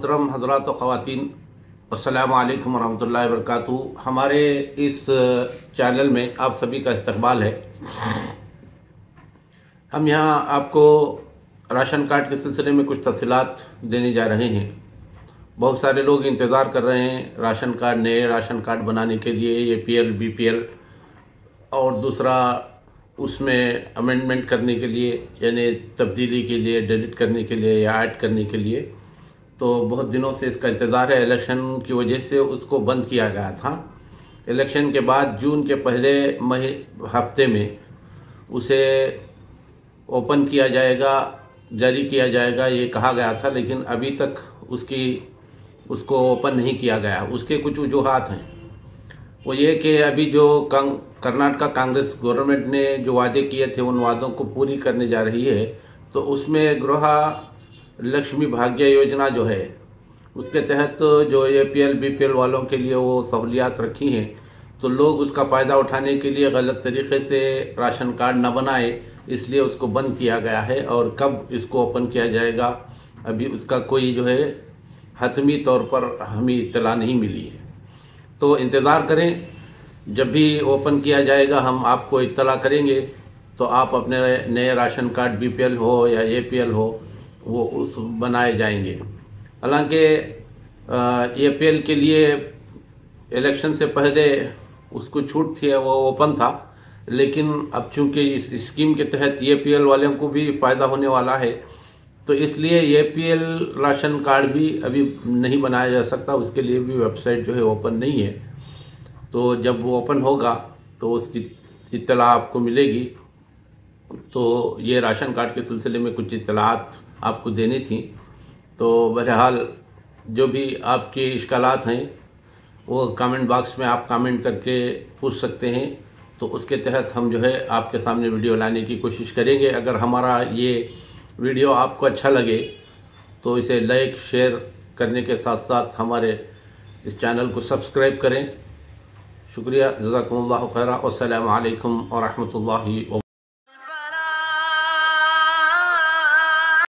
मोहतरम हज़रात व ख़वातीन, अस्सलामु अलैकुम वरहमतुल्लाहि वबरकातुहू। हमारे इस चैनल में आप सभी का इस्तकबाल है। हम यहाँ आपको राशन कार्ड के सिलसिले में कुछ तफसीलात देने जा रहे हैं। बहुत सारे लोग इंतज़ार कर रहे हैं राशन कार्ड, नए राशन कार्ड बनाने के लिए, APL BPL और दूसरा उसमें अमेंडमेंट करने के लिए, यानी तब्दीली के लिए, डिलीट करने के लिए या ऐड करने के लिए। तो बहुत दिनों से इसका इंतज़ार है। इलेक्शन की वजह से उसको बंद किया गया था। इलेक्शन के बाद जून के पहले हफ्ते में उसे ओपन किया जाएगा, जारी किया जाएगा, ये कहा गया था, लेकिन अभी तक उसको ओपन नहीं किया गया। उसके कुछ वजूहात हैं। वो ये कि अभी जो कर्नाटका कांग्रेस गवर्नमेंट ने जो वादे किए थे उन वादों को पूरी करने जा रही है। तो उसमें गृह लक्ष्मी भाग्य योजना जो है उसके तहत जो APL BPL वालों के लिए वो सहूलियात रखी हैं, तो लोग उसका फ़ायदा उठाने के लिए गलत तरीके से राशन कार्ड न बनाए, इसलिए उसको बंद किया गया है। और कब इसको ओपन किया जाएगा अभी उसका कोई जो है हतमी तौर पर हमें इत्तला नहीं मिली है। तो इंतज़ार करें, जब भी ओपन किया जाएगा हम आपको इत्तला करेंगे। तो आप अपने नए राशन कार्ड BPL हो या APL हो वो उस बनाए जाएंगे। हालांकि APL के लिए इलेक्शन से पहले उसको छूट थी, वो ओपन था, लेकिन अब चूंकि इस स्कीम के तहत APL वालों को भी फ़ायदा होने वाला है, तो इसलिए APL राशन कार्ड भी अभी नहीं बनाया जा सकता। उसके लिए भी वेबसाइट जो है ओपन नहीं है। तो जब वो ओपन होगा तो उसकी इत्तला आपको मिलेगी। तो ये राशन कार्ड के सिलसिले में कुछ इत्तलात आपको देनी थी। तो बहरहाल जो भी आपके इश्कालात हैं वो कमेंट बॉक्स में आप कमेंट करके पूछ सकते हैं। तो उसके तहत हम जो है आपके सामने वीडियो लाने की कोशिश करेंगे। अगर हमारा ये वीडियो आपको अच्छा लगे तो इसे लाइक शेयर करने के साथ साथ हमारे इस चैनल को सब्सक्राइब करें। शुक्रिया, जज़ाकुमुल्लाहु खैरा। अस्सलामु अलैकुम व रहमतुल्लाहि व